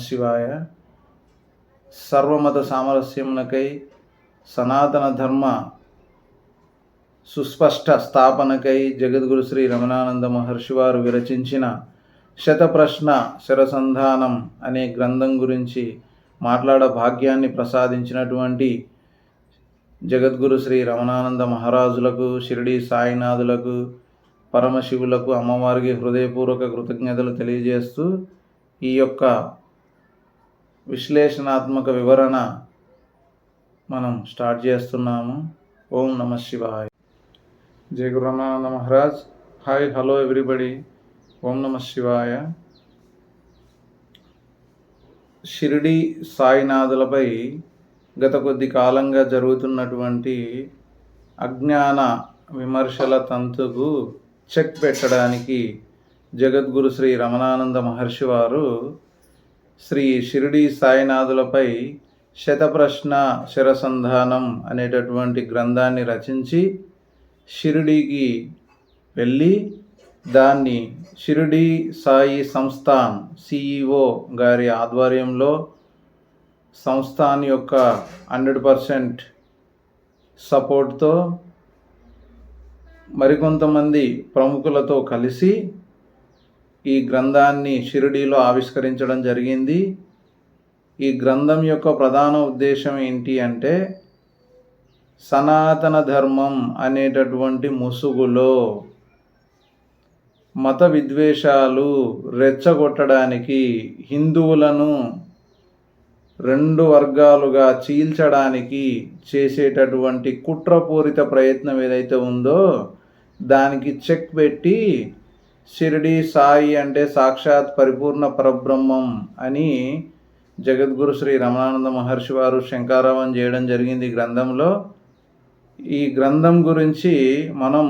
శివాయ. సర్వమత సామరస్యమునకై సనాతన ధర్మ సుస్పష్ట స్థాపనకై జగద్గురు శ్రీ రమణానంద మహర్షి వారు విరచించిన శతప్రశ్న శరసంధానం అనే గ్రంథం గురించి మాట్లాడ భాగ్యాన్ని ప్రసాదించినటువంటి జగద్గురు శ్రీ రమణానంద మహారాజులకు, షిరిడి సాయినాథులకు, పరమశివులకు, అమ్మవారికి హృదయపూర్వక కృతజ్ఞతలు తెలియజేస్తూ ఈ యొక్క విశ్లేషణాత్మక వివరణ మనం స్టార్ట్ చేస్తున్నాము. ఓం నమ శివాయ. జయ గురు Ramanananda Maharaj. Hi, hello everybody. ఓం నమ శివాయ. షిరిడి సాయినాథులపై గత కొద్ది కాలంగా జరుగుతున్నటువంటి అజ్ఞాన విమర్శల తంతుకు చెక్ పెట్టడానికి జగద్గురు శ్రీ రమణానంద మహర్షి వారు శ్రీ షిరిడి సాయినాథులపై శతప్రశ్న శరసంధానం అనేటటువంటి గ్రంథాన్ని రచించి షిరిడీకి వెళ్ళి దాన్ని షిరిడి సాయి సంస్థాన్ సిఇఓ గారి ఆధ్వర్యంలో సంస్థాన్ యొక్క 100% సపోర్ట్తో మరికొంతమంది ప్రముఖులతో కలిసి ఈ గ్రంథాన్ని షిరిడీలో ఆవిష్కరించడం జరిగింది. ఈ గ్రంథం యొక్క ప్రధాన ఉద్దేశం ఏంటి అంటే, సనాతన ధర్మం అనేటటువంటి ముసుగులో మత విద్వేషాలు రెచ్చగొట్టడానికి, హిందువులను 2 వర్గాలుగా చీల్చడానికి చేసేటటువంటి కుట్రపూరిత ప్రయత్నం ఏదైతే ఉందో దానికి చెక్ పెట్టి, షిరిడి సాయి అంటే సాక్షాత్ పరిపూర్ణ పరబ్రహ్మం అని జగద్గురు శ్రీ రమణానంద మహర్షి వారు శంకారావం చేయడం జరిగింది ఈ గ్రంథంలో. ఈ గ్రంథం గురించి మనం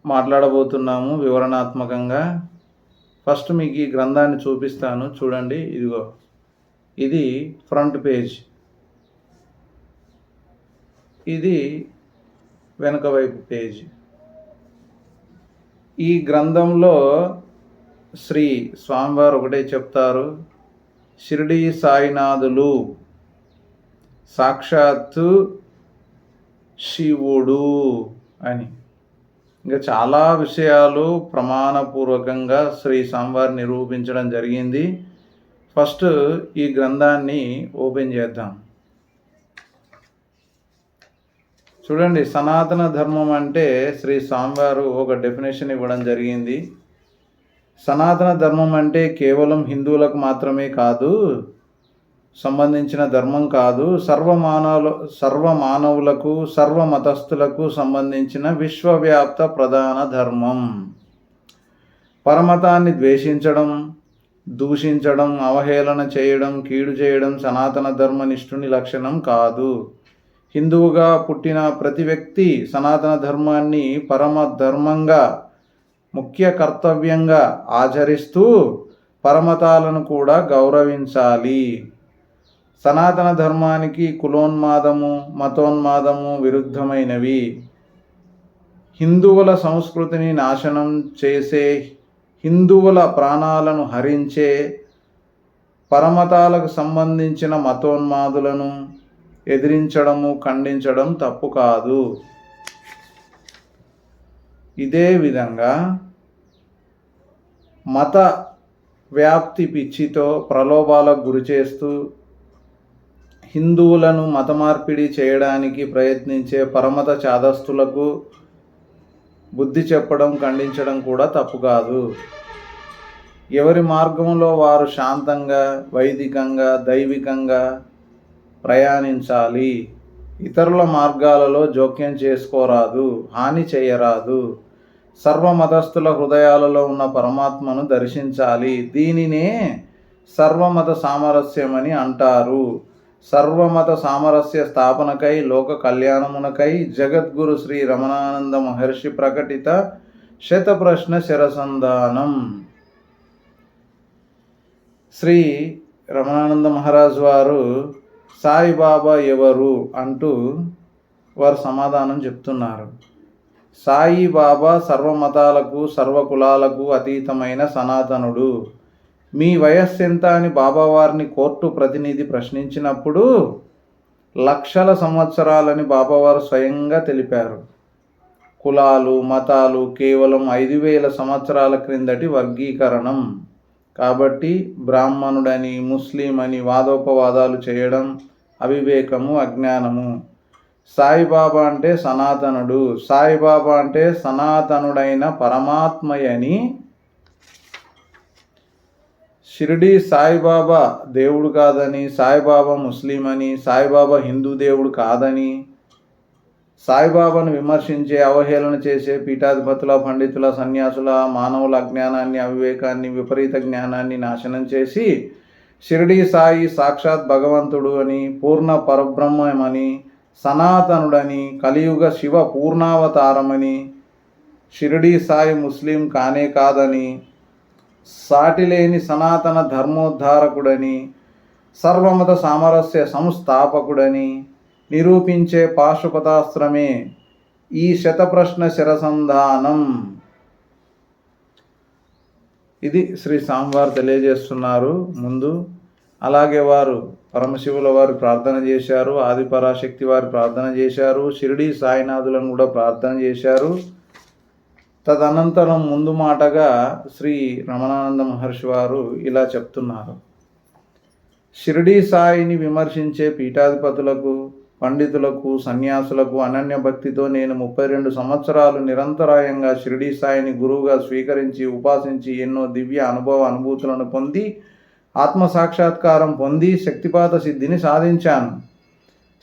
మాట్లాడబోతున్నాము వివరణాత్మకంగా. ఫస్ట్ మీకు ఈ గ్రంథాన్ని చూపిస్తాను, చూడండి. ఇదిగో, ఇది ఫ్రంట్ పేజ్, ఇది వెనుక వైపు పేజ్. ఈ గ్రంథంలో శ్రీ స్వామివారు ఒకటే చెప్తారు, షిరిడి సాయినాథులు సాక్షాత్తు శివుడు అని. ఇంకా చాలా విషయాలు ప్రమాణపూర్వకంగా శ్రీ స్వామివారు నిరూపించడం జరిగింది. ఫస్ట్ ఈ గ్రంథాన్ని ఓపెన్ చేద్దాం. చూడండి, సనాతన ధర్మం అంటే శ్రీ స్వామివారు ఒక డెఫినేషన్ ఇవ్వడం జరిగింది. సనాతన ధర్మం అంటే కేవలం హిందువులకు మాత్రమే కాదు సంబంధించిన ధర్మం కాదు, సర్వ మానవులకు, సర్వ మతస్థులకు సంబంధించిన విశ్వవ్యాప్త ప్రధాన ధర్మం. పరమతాన్ని ద్వేషించడం, దూషించడం, అవహేళన చేయడం, కీడు చేయడం సనాతన ధర్మనిష్ఠుని లక్షణం కాదు. హిందువుగా పుట్టిన ప్రతి వ్యక్తి సనాతన ధర్మాన్ని పరమ ధర్మంగా, ముఖ్య కర్తవ్యంగా ఆచరిస్తూ పరమతాలను కూడా గౌరవించాలి. సనాతన ధర్మానికి కులోన్మాదము, మతోన్మాదము విరుద్ధమైనవి. హిందువుల సంస్కృతిని నాశనం చేసే, హిందువుల ప్రాణాలను హరించే పరమతాలకు సంబంధించిన మతోన్మాదులను ఎదిరించడము, ఖండించడం తప్పు కాదు. ఇదే విధంగా మత వ్యాప్తి పిచ్చితో ప్రలోభాలకు గురి చేస్తూ హిందువులను మత మార్పిడి చేయడానికి ప్రయత్నించే పరమత చాదస్తులకు బుద్ధి చెప్పడం, ఖండించడం కూడా తప్పు కాదు. ఎవరి మార్గంలో వారు శాంతంగా, వైదికంగా, దైవికంగా ప్రయాణించాలి. ఇతరుల మార్గాలలో జోక్యం చేసుకోరాదు, హాని చేయరాదు. సర్వమతస్థుల హృదయాలలో ఉన్న పరమాత్మను దర్శించాలి. దీనినే సర్వమత సామరస్యమని అంటారు. సర్వమత సామరస్య స్థాపనకై, లోక కళ్యాణమునకై జగద్గురు శ్రీ రమణానంద మహర్షి ప్రకటిత శతప్రశ్న శరసంధానం. శ్రీ రమణానంద మహారాజ్ వారు సాయిబాబా ఎవరు అంటూ వారు సమాధానం చెప్తున్నారు. సాయిబాబా సర్వమతాలకు, సర్వకులాలకు అతీతమైన సనాతనుడు. మీ వయస్సు ఎంత అని బాబావారిని కోర్టు ప్రతినిధి ప్రశ్నించినప్పుడు లక్షల సంవత్సరాలని బాబావారు స్వయంగా తెలిపారు. కులాలు మతాలు కేవలం 5,000 సంవత్సరాల క్రిందటి వర్గీకరణం. కాబట్టి బ్రాహ్మణుడని ముస్లిం అని వాదోపవాదాలు చేయడం అవివేకము, అజ్ఞానము. సాయిబాబా అంటే సనాతనుడు, సాయిబాబా అంటే సనాతనుడైన పరమాత్మయని, షిరిడి సాయిబాబా దేవుడు కాదని, సాయిబాబా ముస్లిం అని, సాయిబాబా హిందూ దేవుడు కాదని, సాయిబాబాను విమర్శించే అవహేళన చేసే పీఠాధిపతుల, పండితుల, సన్యాసుల మానవుల అజ్ఞానాన్ని, అవివేకాన్ని, విపరీత జ్ఞానాన్ని నాశనం చేసి షిరిడి సాయి సాక్షాత్ భగవంతుడు అని, పూర్ణ పరబ్రహ్మమని, సనాతనుడని, కలియుగ శివ పూర్ణావతారమని, షిరిడి సాయి ముస్లిం కానే కాదని, సాటిలేని సనాతన ధర్మోద్ధారకుడని, సర్వమత సామరస్య సంస్థాపకుడని నిరూపించే పాశుపతాస్త్రమే ఈ శతప్రశ్న శిరసంధానం. ఇది శ్రీ స్వామివారు తెలియజేస్తున్నారు ముందు. అలాగే వారు పరమశివుల వారు ప్రార్థన చేశారు, ఆదిపరాశక్తి వారు ప్రార్థన చేశారు, షిరిడి సాయినాథులను కూడా ప్రార్థన చేశారు. తదనంతరం ముందు మాటగా శ్రీ రమణానంద మహర్షి వారు ఇలా చెప్తున్నారు. షిరిడి సాయిని విమర్శించే పీఠాధిపతులకు, పండితులకు, సన్యాసులకు అనన్య భక్తితో నేను 32 సంవత్సరాలు నిరంతరాయంగా షిరిడి సాయిని గురువుగా స్వీకరించి ఉపాసించి ఎన్నో దివ్య అనుభూతులను పొంది ఆత్మసాక్షాత్కారం పొంది శక్తిపాత సిద్ధిని సాధించాను.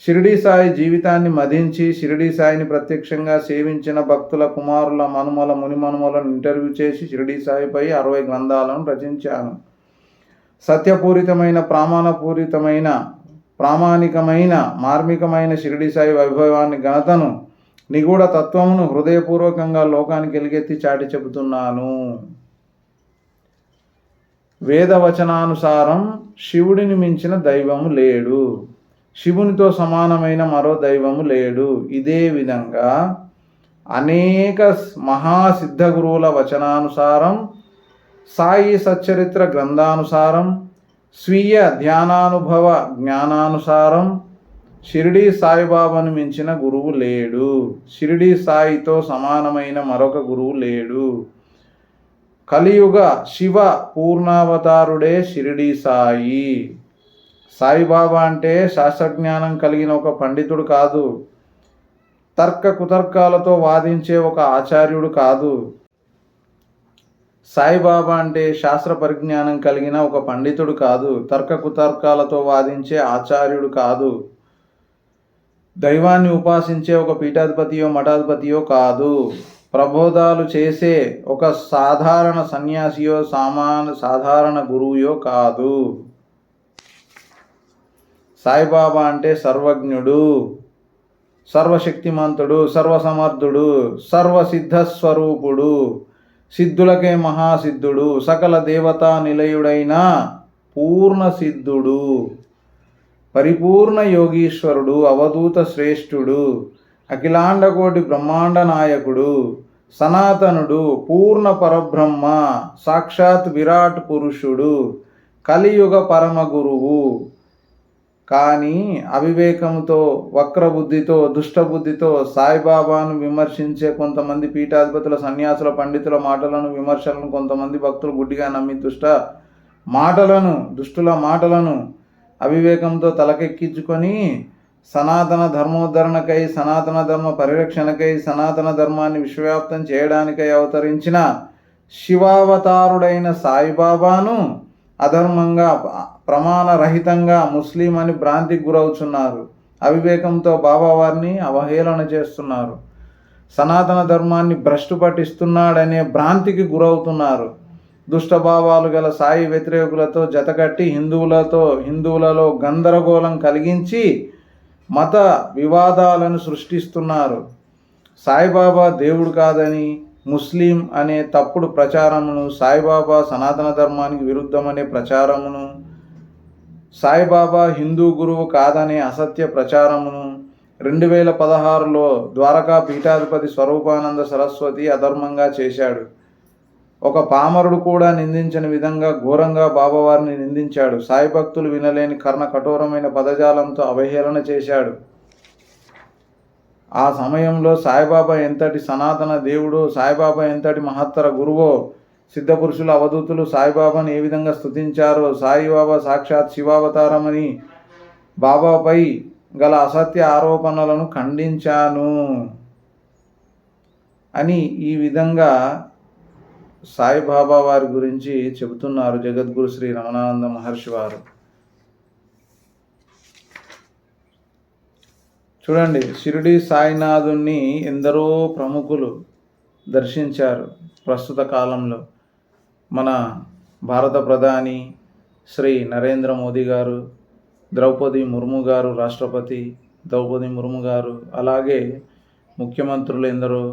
షిరిడి సాయి జీవితాన్ని మదించి షిరిడి సాయిని ప్రత్యక్షంగా సేవించిన భక్తుల కుమారుల మనుమల మునిమనుమలను ఇంటర్వ్యూ చేసి షిరిడి సాయిపై 60 గ్రంథాలను రచించాను. సత్యపూరితమైన, ప్రామాణికమైన, మార్మికమైన షిరిడి సాయి వైభవాన్ని, ఘనతను, నిగూఢ తత్వమును హృదయపూర్వకంగా లోకానికి ఎలుగెత్తి చాటి చెబుతున్నాను. వేదవచనానుసారం శివుడిని మించిన దైవము లేడు, శివునితో సమానమైన మరో దైవము లేడు. ఇదే విధంగా అనేక మహాసిద్ధ గురువుల వచనానుసారం, సాయి సచ్చరిత్ర గ్రంథానుసారం, స్వీయ ధ్యానానుభవ జ్ఞానానుసారం షిరిడి సాయిబాబాను మించిన గురువు లేడు, షిరిడి సాయితో సమానమైన మరొక గురువు లేడు. కలియుగ శివ పూర్ణావతారుడే షిరిడి సాయి. సాయిబాబా అంటే శాస్త్రజ్ఞానం కలిగిన ఒక పండితుడు కాదు, తర్క కుతర్కాలతో వాదించే ఒక ఆచార్యుడు కాదు. సాయిబాబా అంటే శాస్త్ర పరిజ్ఞానం కలిగిన ఒక పండితుడు కాదు, తర్క కుతర్కాలతో వాదించే ఆచార్యుడు కాదు, దైవాన్ని ఉపాసించే ఒక పీఠాధిపతియో మఠాధిపతియో కాదు, ప్రబోధాలు చేసే ఒక సాధారణ సన్యాసియో సాధారణ గురువుయో కాదు. సాయిబాబా అంటే సర్వజ్ఞుడు, సర్వశక్తిమంతుడు, సర్వసమర్థుడు, సర్వసిద్ధస్వరూపుడు, సిద్ధులకే మహాసిద్ధుడు, సకల దేవతా నిలయుడైన పూర్ణ సిద్ధుడు, పరిపూర్ణ యోగీశ్వరుడు, అవధూత శ్రేష్ఠుడు, అఖిలాండకోటి బ్రహ్మాండ నాయకుడు, సనాతనుడు, పూర్ణ పరబ్రహ్మ, సాక్షాత్ విరాట్ పురుషుడు, కలియుగ పరమ గురువు. కానీ అవివేకంతో, వక్రబుద్ధితో, దుష్టబుద్ధితో సాయిబాబాను విమర్శించే కొంతమంది పీఠాధిపతుల, సన్యాసుల, పండితుల మాటలను, విమర్శలను కొంతమంది భక్తులు గుడ్డిగా నమ్మి దుష్టుల మాటలను అవివేకంతో తలకెక్కించుకొని సనాతన ధర్మోద్ధరణకై, సనాతన ధర్మ పరిరక్షణకై, సనాతన ధర్మాన్ని విశ్వవ్యాప్తం చేయడానికై అవతరించిన శివావతారుడైన సాయిబాబాను అధర్మంగా, ప్రమాణరహితంగా ముస్లిం అని భ్రాంతికి గురవుతున్నారు. అవివేకంతో బాబావారిని అవహేళన చేస్తున్నారు. సనాతన ధర్మాన్ని భ్రష్టు పట్టిస్తున్నాడనే భ్రాంతికి గురవుతున్నారు. దుష్టభావాలు గల సాయి వ్యతిరేకులతో జతకట్టి హిందువులలో గందరగోళం కలిగించి మత వివాదాలను సృష్టిస్తున్నారు. సాయిబాబా దేవుడు కాదని, ముస్లిం అనే తప్పుడు ప్రచారమును, సాయిబాబా సనాతన ధర్మానికి విరుద్ధమనే ప్రచారమును, సాయిబాబా హిందూ గురువు కాదనే అసత్య ప్రచారమును 2016లో ద్వారకా పీఠాధిపతి స్వరూపానంద సరస్వతి అధర్మంగా చేశాడు. ఒక పామరుడు కూడా నిందించని విధంగా ఘోరంగా బాబావారిని నిందించాడు. సాయి భక్తులు వినలేని కర్ణ కఠోరమైన పదజాలంతో అవహేళన చేశాడు. ఆ సమయంలో సాయిబాబా ఎంతటి సనాతన దేవుడో, సాయిబాబా ఎంతటి మహత్తర గురువో, సిద్ధపురుషుల అవధూతులు సాయిబాబాను ఏ విధంగా స్తుతించారో, సాయిబాబా సాక్షాత్ శివావతారమని బాబాపై గల అసత్య ఆరోపణలను ఖండించాను అని ఈ విధంగా సాయిబాబా వారి గురించి చెబుతున్నారు జగద్గురు శ్రీ రమణానంద మహర్షి వారు. చూడండి, షిరిడి సాయినాథుణ్ణి ఎందరో ప్రముఖులు దర్శించారు. ప్రస్తుత కాలంలో మన భారత ప్రధాని శ్రీ నరేంద్ర మోదీ గారు, ద్రౌపది ముర్ము గారు, రాష్ట్రపతి ద్రౌపది ముర్ము గారు, అలాగే ముఖ్యమంత్రులు ఎందరో,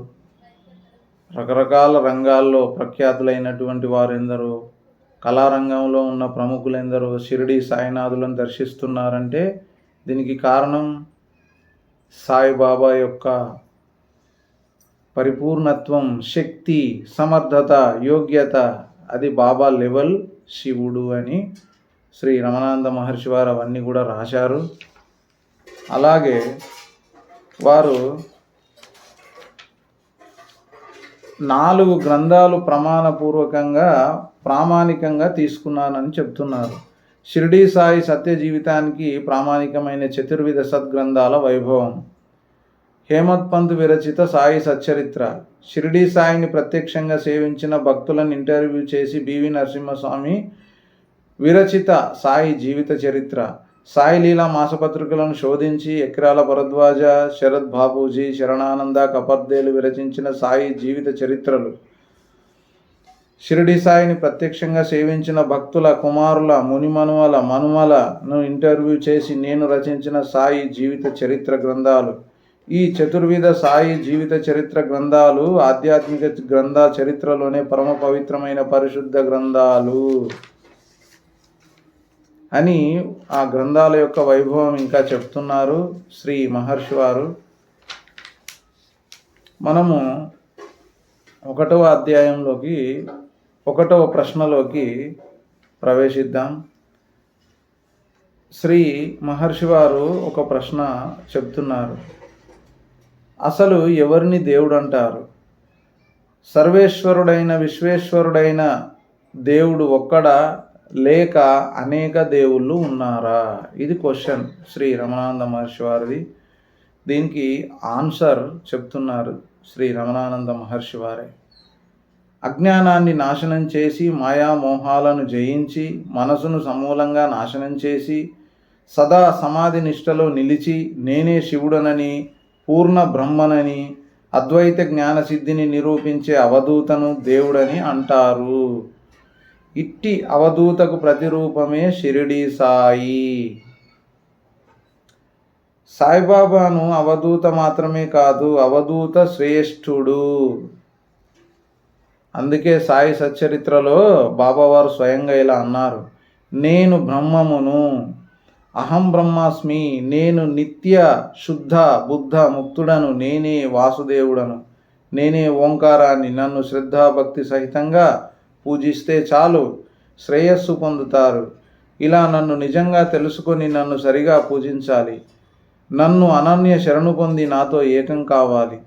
రకరకాల రంగాల్లో ప్రఖ్యాతులైనటువంటి వారెందరో, కళారంగంలో ఉన్న ప్రముఖులెందరో షిరిడి సాయినాథులను దర్శిస్తున్నారంటే దీనికి కారణం సాయిబాబా యొక్క పరిపూర్ణత్వం, శక్తి, సమర్థత, యోగ్యత. అది బాబా లెవెల్ శివుడు అని శ్రీ రమణానంద మహర్షి వారు అవన్నీ కూడా రాశారు. అలాగే వారు 4 గ్రంథాలు ప్రామాణికంగా తీసుకున్నానని చెప్తున్నారు. షిరిడి సాయి సత్య జీవితానికి ప్రామాణికమైన చతుర్విధ సద్గ్రంథాల వైభవం. హేమత్ పంత్ విరచిత సాయి సచ్చరిత్ర. షిరిడి సాయిని ప్రత్యక్షంగా సేవించిన భక్తులను ఇంటర్వ్యూ చేసి బివి నరసింహస్వామి విరచిత సాయి జీవిత చరిత్ర. సాయి లీలా మాసపత్రికలను శోధించి ఎక్రాల భరద్వాజ, శరద్ బాబూజీ, శరణానంద, కపర్దేలు విరచించిన సాయి జీవిత చరిత్రలు. షిరిడి సాయిని ప్రత్యక్షంగా సేవించిన భక్తుల కుమారుల, మనుమలను ఇంటర్వ్యూ చేసి నేను రచించిన సాయి జీవిత చరిత్ర గ్రంథాలు. ఈ చతుర్విధ సాయి జీవిత చరిత్ర గ్రంథాలు ఆధ్యాత్మిక గ్రంథ చరిత్రలోనే పరమ పవిత్రమైన పరిశుద్ధ గ్రంథాలు అని ఆ గ్రంథాల యొక్క వైభవం ఇంకా చెప్తున్నారు శ్రీ మహర్షి వారు. మనము 1వ అధ్యాయంలోకి 1వ ప్రశ్నలోకి ప్రవేశిద్దాం. శ్రీ మహర్షి వారు ఒక ప్రశ్న చెప్తున్నారు. అసలు ఎవరిని దేవుడు అంటారు? సర్వేశ్వరుడైన విశ్వేశ్వరుడైన దేవుడు ఒక్కడా, లేక అనేక దేవుళ్ళు ఉన్నారా? ఇది క్వశ్చన్ శ్రీ రమణానంద మహర్షి వారిది. దీనికి ఆన్సర్ చెప్తున్నారు శ్రీ రమణానంద మహర్షి వారే. అజ్ఞానాన్ని నాశనం చేసి, మాయామోహాలను జయించి, మనసును సమూలంగా నాశనం చేసి, సదా సమాధి నిష్టలో నిలిచి, నేనే శివుడనని, పూర్ణ బ్రహ్మనని, అద్వైత జ్ఞానసిద్ధిని నిరూపించే అవధూతను దేవుడని అంటారు. ఇట్టి అవధూతకు ప్రతిరూపమే షిరిడి సాయి. సాయిబాబాను అవధూత మాత్రమే కాదు, అవధూత శ్రేష్ఠుడు. అందుకే సాయి సచ్చరిత్రలో బాబావారు స్వయంగా ఇలా అన్నారు: నేను బ్రహ్మమును, అహం బ్రహ్మాస్మి, నేను నిత్య శుద్ధ బుద్ధ ముక్తుడను, నేనే వాసుదేవుడను, నేనే ఓంకారాన్ని. నన్ను శ్రద్ధాభక్తి సహితంగా పూజిస్తే చాలు, శ్రేయస్సు పొందుతారు. ఇలా నన్ను నిజంగా తెలుసుకొని నన్ను సరిగా పూజించాలి. నన్ను అనన్య శరణు పొంది నాతో ఏకం కావాలి.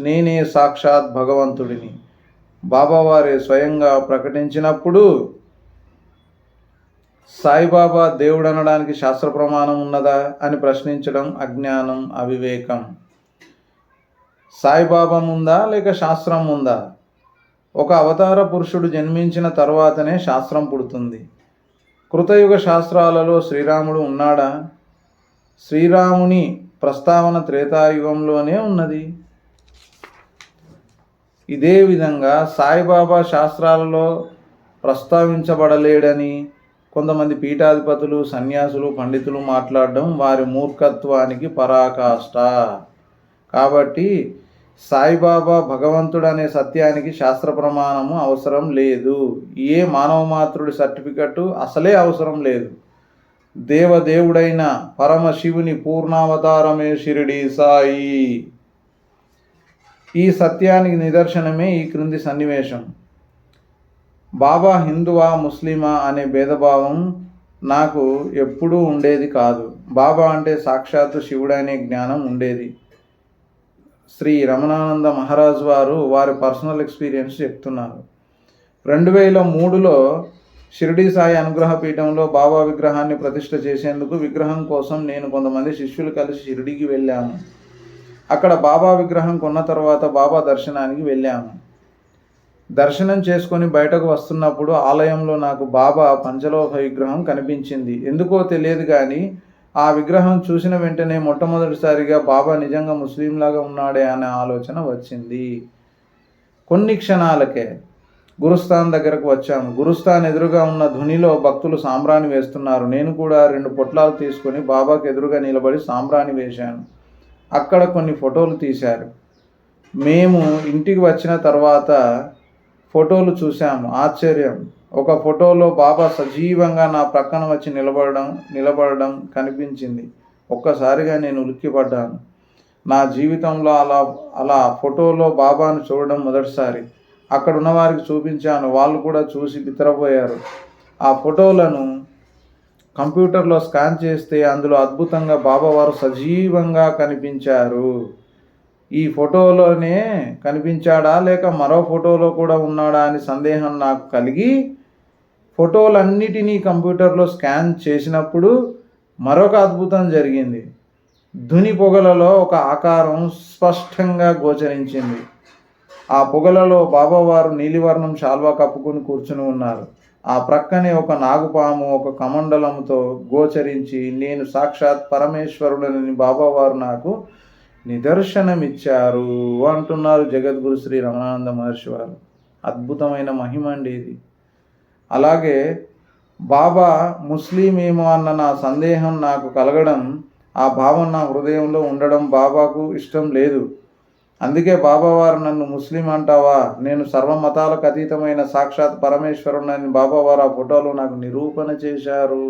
నేనే సాక్షాత్ భగవంతుడిని. బాబావారే స్వయంగా ప్రకటించినప్పుడు సాయిబాబా దేవుడు అనడానికి శాస్త్ర ప్రమాణం ఉన్నదా అని ప్రశ్నించడం అజ్ఞానం, అవివేకం. సాయిబాబా ఉందా లేక శాస్త్రం ఉందా? ఒక అవతార పురుషుడు జన్మించిన తర్వాతనే శాస్త్రం పుడుతుంది. కృతయుగ శాస్త్రాలలో శ్రీరాముడు ఉన్నాడా? శ్రీరాముని ప్రస్తావన త్రేతాయుగంలోనే ఉన్నది. ఇదే విధంగా సాయిబాబా శాస్త్రాలలో ప్రస్తావించబడలేడని కొంతమంది పీఠాధిపతులు, సన్యాసులు, పండితులు మాట్లాడడం వారి మూర్ఖత్వానికి పరాకాష్ట. కాబట్టి సాయిబాబా భగవంతుడు అనే సత్యానికి శాస్త్ర ప్రమాణము అవసరం లేదు. ఏ మానవ మాతృడి సర్టిఫికెట్ అసలే అవసరం లేదు. దేవదేవుడైన పరమశివుని పూర్ణావతారమే షిరిడి సాయి. ఈ సత్యానికి నిదర్శనమే ఈ క్రింది సన్నివేశం. బాబా హిందువా ముస్లిమా అనే భేదభావం నాకు ఎప్పుడూ ఉండేది కాదు. బాబా అంటే సాక్షాత్తు శివుడనే జ్ఞానం ఉండేది. శ్రీ రమణానంద మహారాజ్ వారు వారి పర్సనల్ ఎక్స్పీరియన్స్ చెప్తున్నారు. 2003లో షిరిడీ సాయి అనుగ్రహ పీఠంలో బాబా విగ్రహాన్ని ప్రతిష్ఠ చేసేందుకు విగ్రహం కోసం నేను కొంతమంది శిష్యులు కలిసి షిరిడీకి వెళ్ళాము. అక్కడ బాబా విగ్రహం కొన్న తర్వాత బాబా దర్శనానికి వెళ్ళాము. దర్శనం చేసుకొని బయటకు వస్తున్నప్పుడు ఆలయంలో నాకు బాబా పంచలోహ విగ్రహం కనిపించింది. ఎందుకో తెలియదు కానీ ఆ విగ్రహం చూసిన వెంటనే మొట్టమొదటిసారిగా బాబా నిజంగా ముస్లింలాగా ఉన్నాడే అనే ఆలోచన వచ్చింది. కొన్ని క్షణాలకే గురుస్థాన్ దగ్గరకు వచ్చాము. గురుస్థాన్ ఎదురుగా ఉన్న ధునిలో భక్తులు సాంబ్రాణి వేస్తున్నారు. నేను కూడా 2 పొట్లాలు తీసుకొని బాబాకు ఎదురుగా నిలబడి సాంబ్రాణి వేశాను. అక్కడ కొన్ని ఫోటోలు తీశారు. మేము ఇంటికి వచ్చిన తర్వాత ఫోటోలు చూశాము. ఆశ్చర్యం, ఒక ఫోటోలో బాబా సజీవంగా నా ప్రక్కన వచ్చి నిలబడడం కనిపించింది. ఒక్కసారిగా నేను ఉలిక్కిపడ్డాను. నా జీవితంలో అలా ఫోటోలో బాబాను చూడడం మొదటిసారి. అక్కడ ఉన్న వారికి చూపించాను. వాళ్ళు కూడా చూసి బిత్తరపోయారు. ఆ ఫోటోలను కంప్యూటర్లో స్కాన్ చేస్తే అందులో అద్భుతంగా బాబావారు సజీవంగా కనిపించారు. ఈ ఫోటోలోనే కనిపించాడా లేక మరో ఫోటోలో కూడా ఉన్నాడా అని సందేహం నాకు కలిగి ఫోటోలన్నిటినీ కంప్యూటర్లో స్కాన్ చేసినప్పుడు మరొక అద్భుతం జరిగింది. ధుని పొగలలో ఒక ఆకారం స్పష్టంగా గోచరించింది. ఆ పొగలలో బాబావారు నీలివర్ణం శాల్వా కప్పుకొని కూర్చుని ఉన్నారు. ఆ ప్రక్కనే ఒక నాగుపాము ఒక కమండలంతో గోచరించి నేను సాక్షాత్ పరమేశ్వరుడని బాబావారు నాకు నిదర్శనమిచ్చారు అంటున్నారు జగద్గురు శ్రీ రమణానంద మహర్షి వారు. అద్భుతమైన మహిమ అండి ఇది. అలాగే బాబా ముస్లిం ఏమో అన్న నా సందేహం నాకు కలగడం, ఆ భావం నా హృదయంలో ఉండడం బాబాకు ఇష్టం లేదు. అందుకే బాబావారు నన్ను ముస్లిం అంటావా, నేను సర్వమతాలకు అతీతమైన సాక్షాత్ పరమేశ్వరుడని బాబావారు ఆ ఫోటోలో నాకు నిరూపణ చేశారు.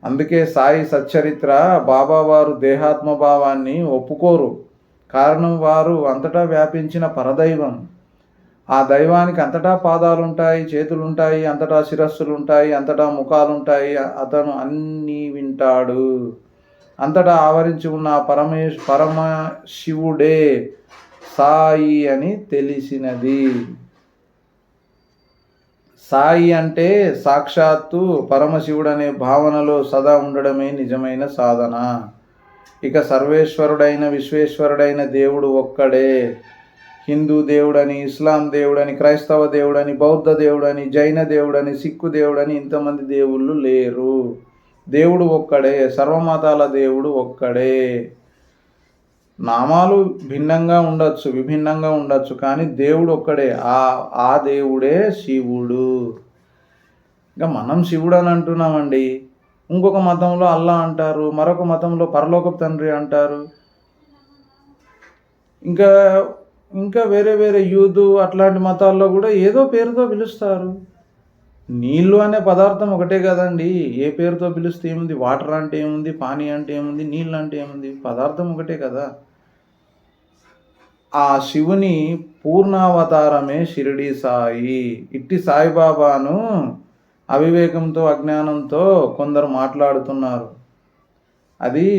అందుకే సాయి సచ్చరిత్ర బాబావారు దేహాత్మభావాన్ని ఒప్పుకోరు. కారణం వారు అంతటా వ్యాపించిన పరదైవం. ఆ దైవానికి అంతటా పాదాలుంటాయి, చేతులుంటాయి, అంతటా శిరస్సులుంటాయి, అంతటా ముఖాలుంటాయి. అతను అన్నీ వింటాడు. అంతటా ఆవరించి ఉన్న పరమ శివుడే సాయి అని తెలిసినది. సాయి అంటే సాక్షాత్తు పరమశివుడనే భావనలో సదా ఉండడమే నిజమైన సాధన. ఇక సర్వేశ్వరుడైన విశ్వేశ్వరుడైన దేవుడు ఒక్కడే. హిందూ దేవుడని, ఇస్లాం దేవుడని, క్రైస్తవ దేవుడని, బౌద్ధ దేవుడని, జైన దేవుడని, సిక్కు దేవుడని ఇంతమంది దేవుళ్ళు లేరు. దేవుడు ఒక్కడే. సర్వమతాల దేవుడు ఒక్కడే. నామాలు భిన్నంగా ఉండొచ్చు, విభిన్నంగా ఉండొచ్చు, కానీ దేవుడు ఒక్కడే. ఆ దేవుడే శివుడు. ఇంకా మనం శివుడు అని అంటున్నామండి. ఇంకొక మతంలో అల్లా అంటారు, మరొక మతంలో పరలోకపు తండ్రి అంటారు, ఇంకా వేరే వేరే యూదు అట్లాంటి మతాల్లో కూడా ఏదో పేరుతో పిలుస్తారు. నీళ్ళు అనే పదార్థం ఒకటే కదండి. ఏ పేరుతో పిలిస్తే ఏముంది? వాటర్ అంటే ఏముంది, పానీ అంటే ఏముంది, నీళ్ళు అంటే ఏముంది? పదార్థం ఒకటే కదా. ఆ శివుని పూర్ణావతారమే షిరిడీ సాయి. ఇట్టి సాయిబాబాను అవివేకంతో అజ్ఞానంతో కొందరు మాట్లాడుతున్నారు. అది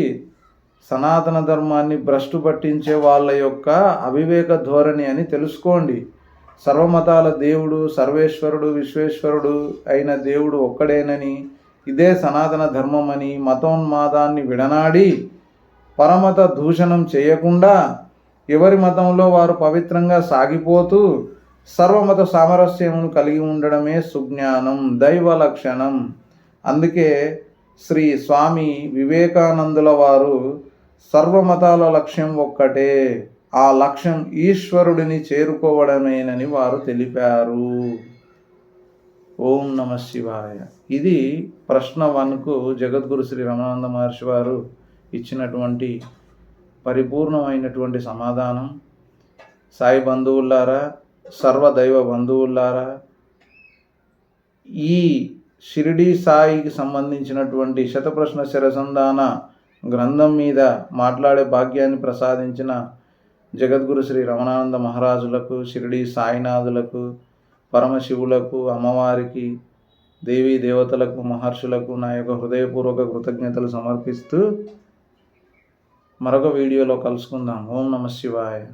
సనాతన ధర్మాన్ని భ్రష్టు పట్టించే వాళ్ళ యొక్క అవివేక ధోరణి అని తెలుసుకోండి. సర్వమతాల దేవుడు, సర్వేశ్వరుడు, విశ్వేశ్వరుడు అయిన దేవుడు ఒక్కడేనని, ఇదే సనాతన ధర్మమని మతోన్మాదాన్ని విడనాడి పరమత దూషణం చేయకుండా ఎవరి మతంలో వారు పవిత్రంగా సాగిపోతూ సర్వమత సామరస్యమును కలిగి ఉండడమే సుజ్ఞానం, దైవ లక్షణం. అందుకే శ్రీ స్వామి వివేకానందుల వారు సర్వమతాల లక్ష్యం ఒక్కటే, ఆ లక్ష్యం ఈశ్వరుడిని చేరుకోవడమేనని వారు తెలిపారు. ఓం నమ శివాయ. ఇది ప్రశ్న 1కు జగద్గురు శ్రీ రమణానంద మహర్షి వారు ఇచ్చినటువంటి పరిపూర్ణమైనటువంటి సమాధానం. సాయి బంధువులారా, సర్వదైవ బంధువులారా, ఈ షిరిడీ సాయికి సంబంధించినటువంటి శతప్రశ్న శిరసంధాన గ్రంథం మీద మాట్లాడే భాగ్యాన్ని ప్రసాదించిన జగద్గురు శ్రీ రమణానంద మహారాజులకు, షిరిడీ సాయినాథులకు, పరమశివులకు, అమ్మవారికి, దేవీ దేవతలకు, మహర్షులకు నా యొక్క హృదయపూర్వక కృతజ్ఞతలు సమర్పిస్తూ మరొక వీడియోలో కలుసుకుందాం. ఓం నమః శివాయ.